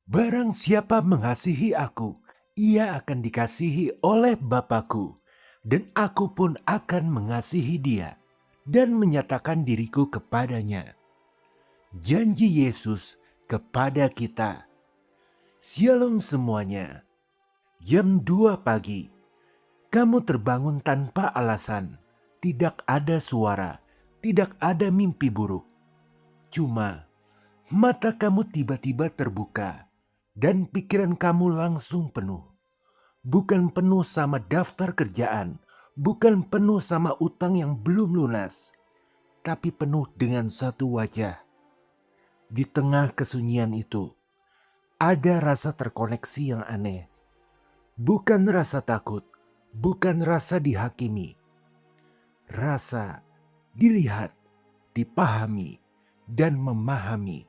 Barang siapa mengasihi aku, ia akan dikasihi oleh Bapa-Ku, dan aku pun akan mengasihi dia dan menyatakan diriku kepadanya. Janji Yesus kepada kita. Shalom semuanya. Jam 2 pagi. Kamu terbangun tanpa alasan. Tidak ada suara, tidak ada mimpi buruk. Cuma mata kamu tiba-tiba terbuka dan pikiran kamu langsung penuh. Bukan penuh sama daftar kerjaan, bukan penuh sama utang yang belum lunas, tapi penuh dengan satu wajah. Di tengah kesunyian itu, ada rasa terkoneksi yang aneh. Bukan rasa takut, bukan rasa dihakimi. Rasa dilihat, dipahami, dan memahami.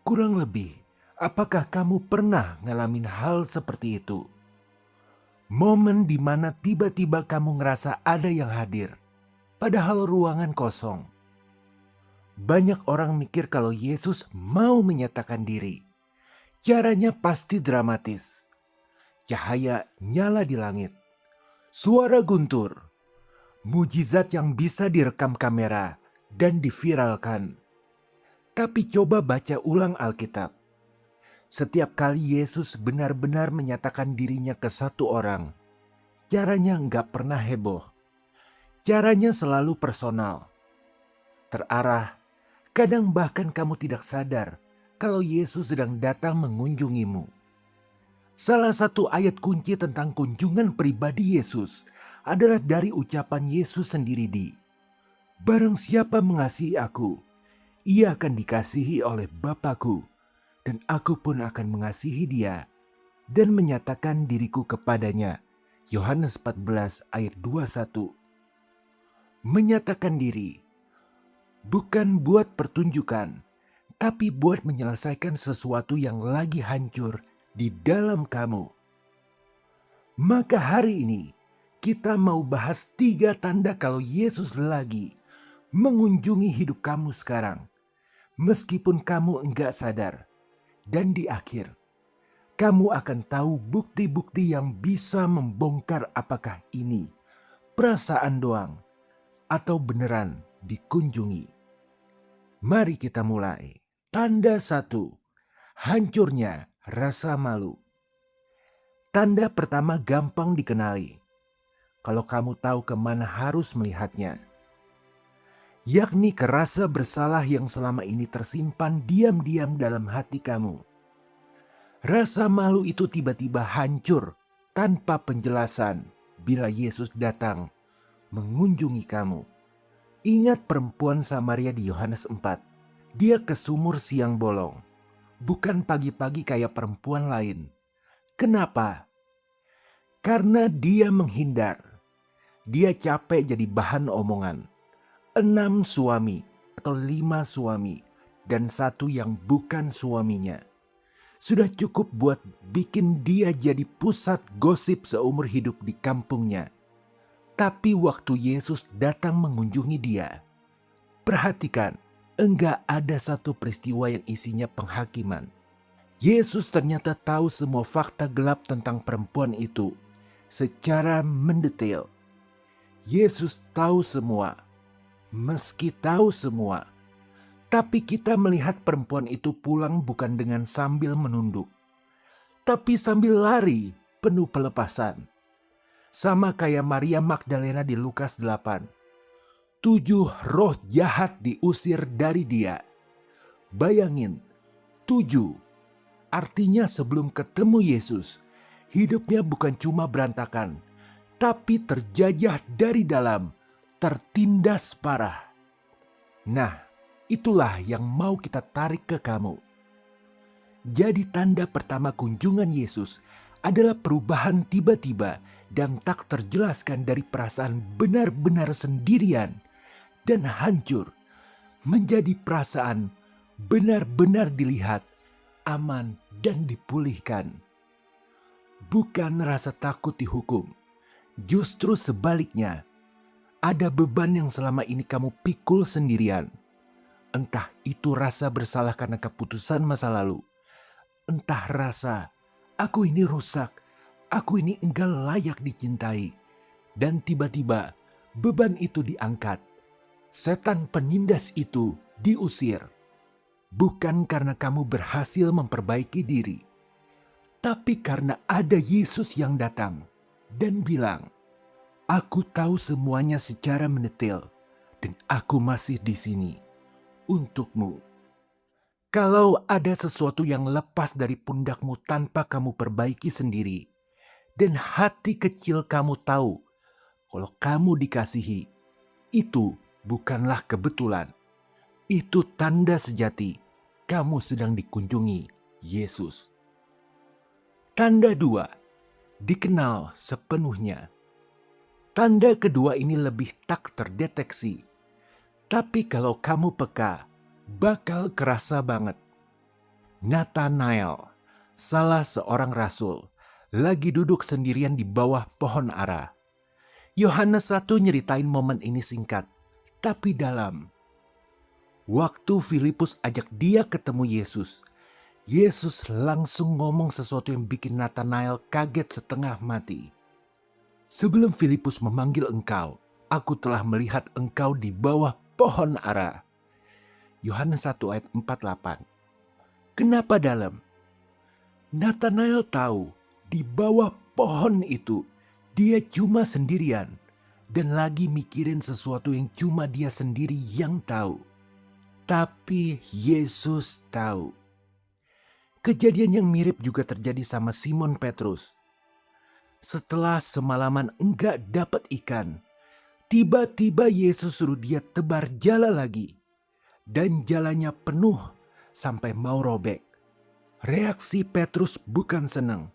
Kurang lebih, apakah kamu pernah ngalamin hal seperti itu? Momen di mana tiba-tiba kamu ngerasa ada yang hadir, padahal ruangan kosong. Banyak orang mikir kalau Yesus mau menyatakan diri. Caranya pasti dramatis. Cahaya nyala di langit. Suara guntur. Mujizat yang bisa direkam kamera dan diviralkan. Tapi coba baca ulang Alkitab. Setiap kali Yesus benar-benar menyatakan dirinya ke satu orang, caranya nggak pernah heboh. Caranya selalu personal, terarah. Kadang bahkan kamu tidak sadar kalau Yesus sedang datang mengunjungimu. Salah satu ayat kunci tentang kunjungan pribadi Yesus adalah dari ucapan Yesus sendiri di Barang siapa mengasihi aku, ia akan dikasihi oleh Bapa-Ku, dan aku pun akan mengasihi dia dan menyatakan diriku kepadanya. Yohanes 14 ayat 21. Menyatakan diri bukan buat pertunjukan, tapi buat menyelesaikan sesuatu yang lagi hancur di dalam kamu. Maka hari ini kita mau bahas 3 tanda kalau Yesus lagi mengunjungi hidup kamu sekarang, meskipun kamu enggak sadar. Dan di akhir, kamu akan tahu bukti-bukti yang bisa membongkar apakah ini perasaan doang atau beneran dikunjungi. Mari kita mulai. Tanda 1, hancurnya rasa malu. Tanda pertama gampang dikenali kalau kamu tahu kemana harus melihatnya, yakni ke rasa bersalah yang selama ini tersimpan diam-diam dalam hati kamu. Rasa malu itu tiba-tiba hancur tanpa penjelasan bila Yesus datang mengunjungi kamu. Ingat perempuan Samaria di Yohanes 4. Dia ke sumur siang bolong, bukan pagi-pagi kayak perempuan lain. Kenapa? Karena dia menghindar. Dia capek jadi bahan omongan. 6 suami atau 5 suami dan 1 yang bukan suaminya sudah cukup buat bikin dia jadi pusat gosip seumur hidup di kampungnya. Tapi waktu Yesus datang mengunjungi dia, perhatikan, enggak ada satu peristiwa yang isinya penghakiman. Yesus ternyata tahu semua fakta gelap tentang perempuan itu secara mendetail. Yesus tahu semua. Meski tahu semua, tapi kita melihat perempuan itu pulang bukan dengan sambil menunduk, tapi sambil lari penuh pelepasan. Sama kayak Maria Magdalena di Lukas 8. 7 roh jahat diusir dari dia. Bayangin, 7. Artinya sebelum ketemu Yesus, hidupnya bukan cuma berantakan, tapi terjajah dari dalam, tertindas parah. Nah, itulah yang mau kita tarik ke kamu. Jadi tanda pertama kunjungan Yesus adalah perubahan tiba-tiba dan tak terjelaskan dari perasaan benar-benar sendirian dan hancur menjadi perasaan benar-benar dilihat, aman dan dipulihkan. Bukan rasa takut dihukum, justru sebaliknya. Ada beban yang selama ini kamu pikul sendirian. Entah itu rasa bersalah karena keputusan masa lalu, entah rasa, aku ini rusak, aku ini enggak layak dicintai. Dan tiba-tiba beban itu diangkat. Setan penindas itu diusir. Bukan karena kamu berhasil memperbaiki diri, tapi karena ada Yesus yang datang dan bilang, "Aku tahu semuanya secara mendetail dan aku masih di sini untukmu." Kalau ada sesuatu yang lepas dari pundakmu tanpa kamu perbaiki sendiri, dan hati kecil kamu tahu kalau kamu dikasihi, itu bukanlah kebetulan. Itu tanda sejati kamu sedang dikunjungi Yesus. Tanda 2, dikenal sepenuhnya. Tanda kedua ini lebih tak terdeteksi. Tapi kalau kamu peka, bakal kerasa banget. Nathanael, salah seorang rasul, lagi duduk sendirian di bawah pohon ara. Yohanes 1 nyeritain momen ini singkat, tapi dalam. Waktu Filipus ajak dia ketemu Yesus, Yesus langsung ngomong sesuatu yang bikin Nathanael kaget setengah mati. "Sebelum Filipus memanggil engkau, aku telah melihat engkau di bawah pohon ara." Yohanes 1 ayat 48. Kenapa dalam? Nathanael tahu di bawah pohon itu dia cuma sendirian dan lagi mikirin sesuatu yang cuma dia sendiri yang tahu. Tapi Yesus tahu. Kejadian yang mirip juga terjadi sama Simon Petrus. Setelah semalaman enggak dapat ikan, tiba-tiba Yesus suruh dia tebar jala lagi. Dan jalannya penuh sampai mau robek. Reaksi Petrus bukan senang.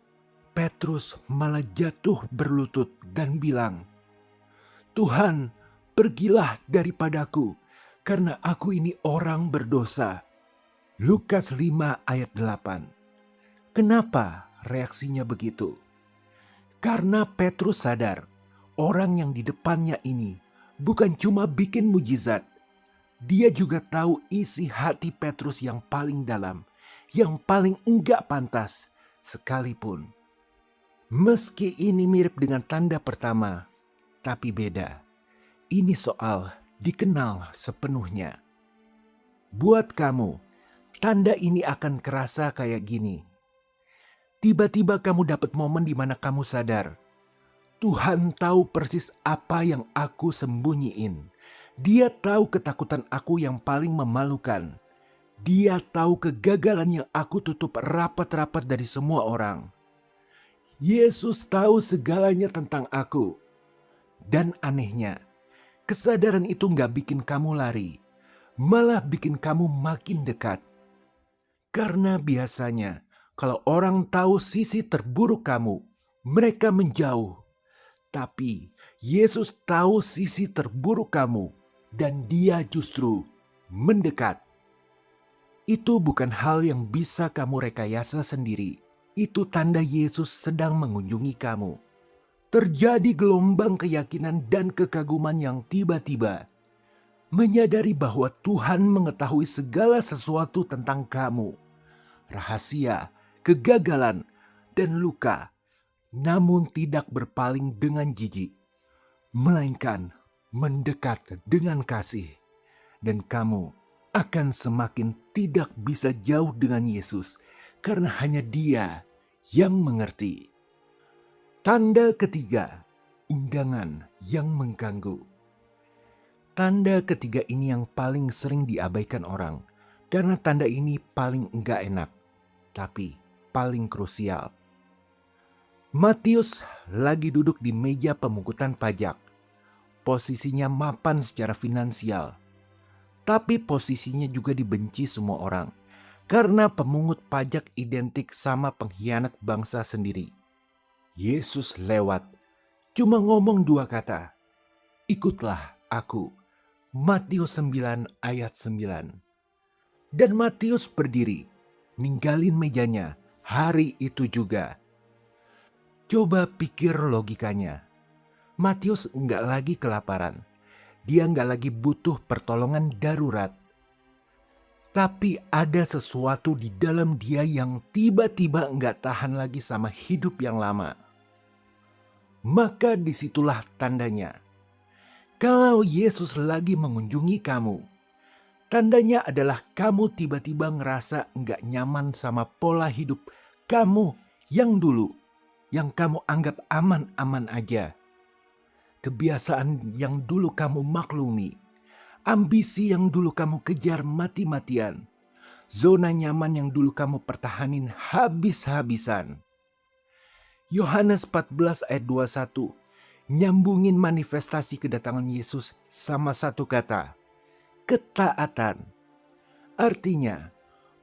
Petrus malah jatuh berlutut dan bilang, "Tuhan, pergilah daripadaku, karena aku ini orang berdosa." Lukas 5 ayat 8. Kenapa reaksinya begitu? Karena Petrus sadar, orang yang di depannya ini bukan cuma bikin mujizat. Dia juga tahu isi hati Petrus yang paling dalam, yang paling enggak pantas sekalipun. Meski ini mirip dengan tanda pertama, tapi beda. Ini soal dikenal sepenuhnya. Buat kamu, tanda ini akan kerasa kayak gini. Tiba-tiba kamu dapat momen di mana kamu sadar, Tuhan tahu persis apa yang aku sembunyiin. Dia tahu ketakutan aku yang paling memalukan. Dia tahu kegagalan yang aku tutup rapat-rapat dari semua orang. Yesus tahu segalanya tentang aku. Dan anehnya, kesadaran itu gak bikin kamu lari, malah bikin kamu makin dekat. Karena biasanya kalau orang tahu sisi terburuk kamu, mereka menjauh. Tapi Yesus tahu sisi terburuk kamu dan dia justru mendekat. Itu bukan hal yang bisa kamu rekayasa sendiri. Itu tanda Yesus sedang mengunjungi kamu. Terjadi gelombang keyakinan dan kekaguman yang tiba-tiba. Menyadari bahwa Tuhan mengetahui segala sesuatu tentang kamu. Rahasia, kegagalan, dan luka. Namun tidak berpaling dengan jijik, melainkan mendekat dengan kasih. Dan kamu akan semakin tidak bisa jauh dengan Yesus karena hanya Dia yang mengerti. Tanda ketiga, undangan yang mengganggu. Tanda ketiga ini yang paling sering diabaikan orang karena tanda ini paling enggak enak, tapi paling krusial. Matius lagi duduk di meja pemungutan pajak. Posisinya mapan secara finansial. Tapi posisinya juga dibenci semua orang. Karena pemungut pajak identik sama pengkhianat bangsa sendiri. Yesus lewat. Cuma ngomong 2 kata. "Ikutlah aku." Matius 9 ayat 9. Dan Matius berdiri. Ninggalin mejanya hari itu juga. Coba pikir logikanya. Matius enggak lagi kelaparan. Dia enggak lagi butuh pertolongan darurat. Tapi ada sesuatu di dalam dia yang tiba-tiba enggak tahan lagi sama hidup yang lama. Maka disitulah tandanya. Kalau Yesus lagi mengunjungi kamu, tandanya adalah kamu tiba-tiba ngerasa enggak nyaman sama pola hidup kamu yang dulu, yang kamu anggap aman-aman aja. Kebiasaan yang dulu kamu maklumi, ambisi yang dulu kamu kejar mati-matian, zona nyaman yang dulu kamu pertahanin habis-habisan. Yohanes 14 ayat 21 nyambungin manifestasi kedatangan Yesus sama satu kata, ketaatan. Artinya,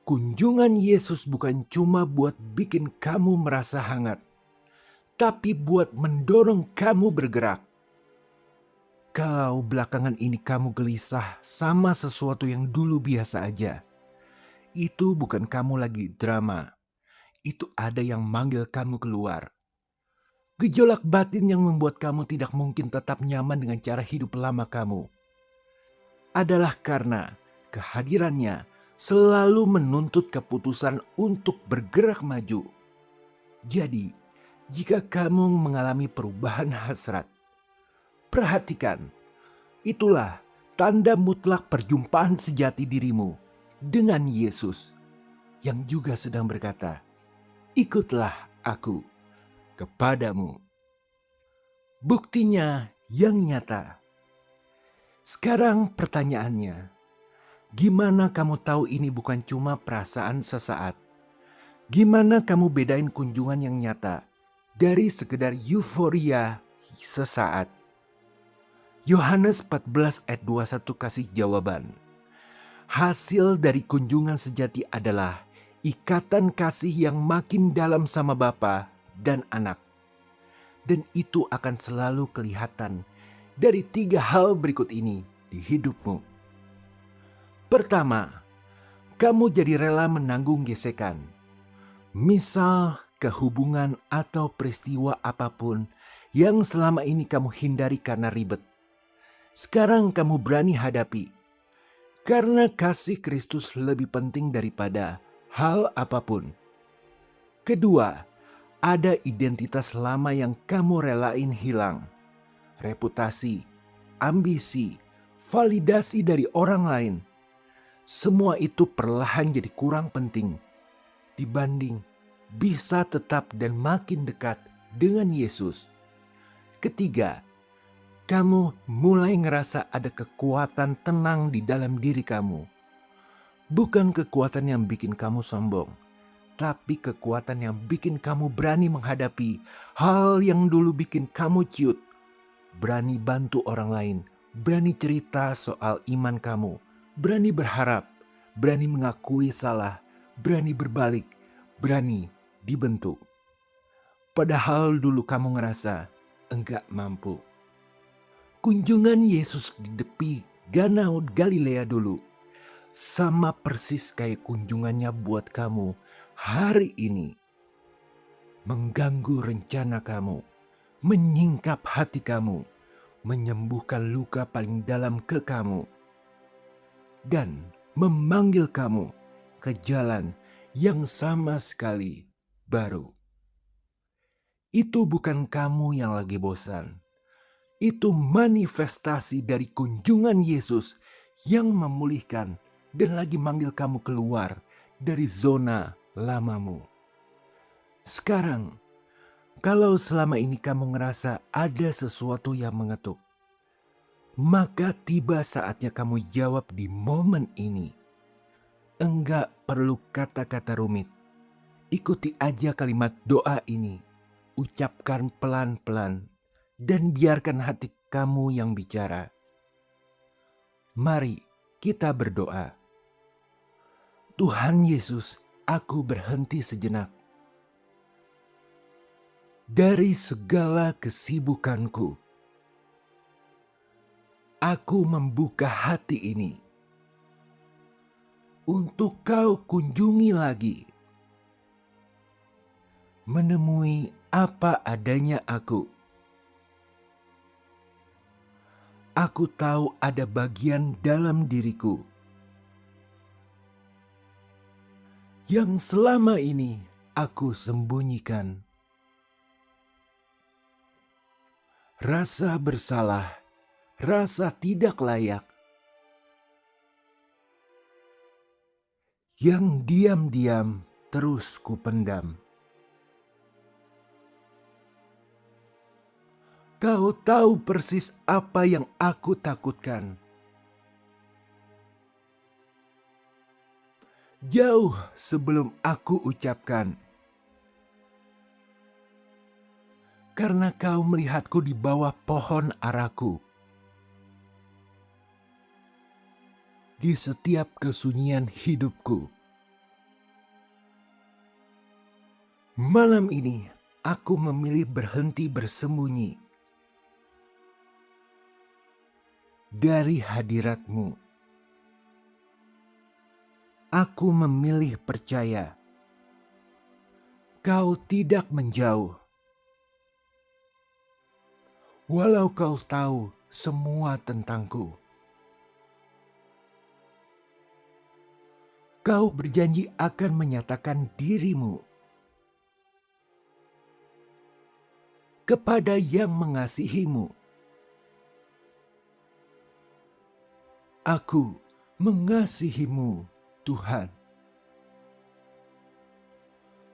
kunjungan Yesus bukan cuma buat bikin kamu merasa hangat, tapi buat mendorong kamu bergerak. Kalau belakangan ini kamu gelisah sama sesuatu yang dulu biasa aja, itu bukan kamu lagi drama. Itu ada yang manggil kamu keluar. Gejolak batin yang membuat kamu tidak mungkin tetap nyaman dengan cara hidup lama kamu adalah karena kehadirannya selalu menuntut keputusan untuk bergerak maju. Jadi, jika kamu mengalami perubahan hasrat, perhatikan, itulah tanda mutlak perjumpaan sejati dirimu dengan Yesus yang juga sedang berkata, "Ikutlah aku kepadamu." Buktinya yang nyata. Sekarang pertanyaannya, gimana kamu tahu ini bukan cuma perasaan sesaat? Gimana kamu bedain kunjungan yang nyata dari sekedar euforia sesaat? Yohanes 14 ayat 21 kasih jawaban. Hasil dari kunjungan sejati adalah ikatan kasih yang makin dalam sama Bapa dan Anak. Dan itu akan selalu kelihatan dari 3 hal berikut ini di hidupmu. Pertama, kamu jadi rela menanggung gesekan. Misal kehubungan atau peristiwa apapun yang selama ini kamu hindari karena ribet. Sekarang kamu berani hadapi. Karena kasih Kristus lebih penting daripada hal apapun. Kedua, ada identitas lama yang kamu relain hilang. Reputasi, ambisi, validasi dari orang lain. Semua itu perlahan jadi kurang penting dibanding bisa tetap dan makin dekat dengan Yesus. Ketiga, kamu mulai ngerasa ada kekuatan tenang di dalam diri kamu. Bukan kekuatan yang bikin kamu sombong, tapi kekuatan yang bikin kamu berani menghadapi hal yang dulu bikin kamu ciut. Berani bantu orang lain, berani cerita soal iman kamu, berani berharap, berani mengakui salah, berani berbalik, berani dibentuk. Padahal dulu kamu ngerasa enggak mampu. Kunjungan Yesus di tepi Danau Galilea dulu sama persis kayak kunjungannya buat kamu hari ini. Mengganggu rencana kamu, menyingkap hati kamu, menyembuhkan luka paling dalam ke kamu, dan memanggil kamu ke jalan yang sama sekali baru. Itu bukan kamu yang lagi bosan. Itu manifestasi dari kunjungan Yesus yang memulihkan dan lagi manggil kamu keluar dari zona lamamu. Sekarang, kalau selama ini kamu ngerasa ada sesuatu yang mengetuk, maka tiba saatnya kamu jawab di momen ini. Enggak perlu kata-kata rumit. Ikuti aja kalimat doa ini. Ucapkan pelan-pelan dan biarkan hati kamu yang bicara. Mari kita berdoa. Tuhan Yesus, aku berhenti sejenak. Dari segala kesibukanku, aku membuka hati ini untuk Kau kunjungi lagi. Menemui apa adanya aku. Aku tahu ada bagian dalam diriku yang selama ini aku sembunyikan. Rasa bersalah, rasa tidak layak, yang diam-diam terus kupendam. Kau tahu persis apa yang aku takutkan. Jauh sebelum aku ucapkan. Karena kau melihatku di bawah pohon araku. Di setiap kesunyian hidupku. Malam ini aku memilih berhenti bersembunyi dari hadiratmu. Aku memilih percaya. Kau tidak menjauh. Walau kau tahu semua tentangku. Kau berjanji akan menyatakan dirimu kepada yang mengasihimu. Aku mengasihimu, Tuhan.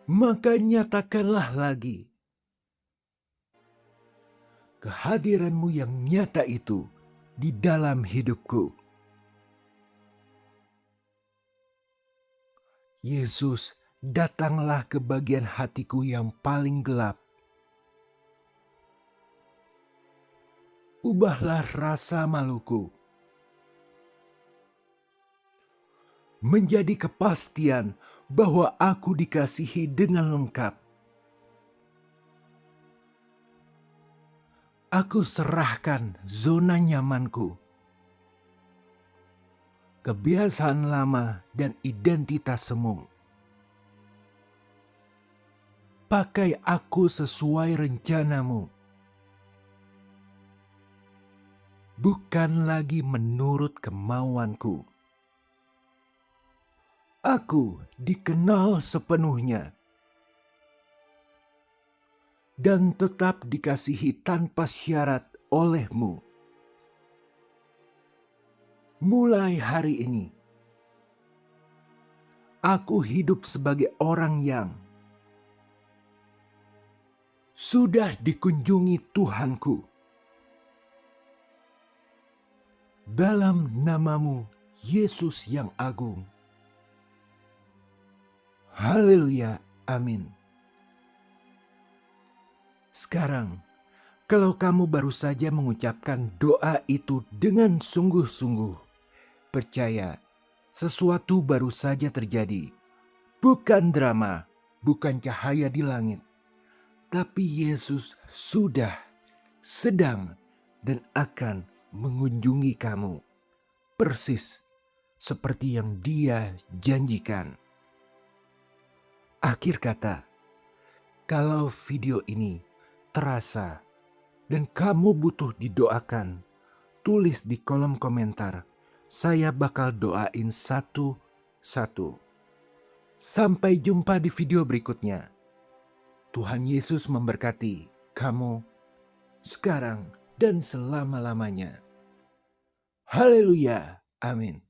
Maka nyatakanlah lagi kehadiranmu yang nyata itu di dalam hidupku. Yesus, datanglah ke bagian hatiku yang paling gelap. Ubahlah rasa maluku menjadi kepastian bahwa aku dikasihi dengan lengkap. Aku serahkan zona nyamanku, kebiasaan lama dan identitas semu. Pakai aku sesuai rencanamu, bukan lagi menurut kemauanku. Aku dikenal sepenuhnya dan tetap dikasihi tanpa syarat olehmu. Mulai hari ini, aku hidup sebagai orang yang sudah dikunjungi Tuhanku. Dalam namamu, Yesus yang agung. Haleluya, amin. Sekarang, kalau kamu baru saja mengucapkan doa itu dengan sungguh-sungguh, percaya sesuatu baru saja terjadi. Bukan drama, bukan cahaya di langit. Tapi Yesus sudah, sedang, dan akan mengunjungi kamu. Persis seperti yang Dia janjikan. Akhir kata, kalau video ini terasa dan kamu butuh didoakan, tulis di kolom komentar. Saya bakal doain satu-satu. Sampai jumpa di video berikutnya. Tuhan Yesus memberkati kamu sekarang dan selama-lamanya. Haleluya, amin.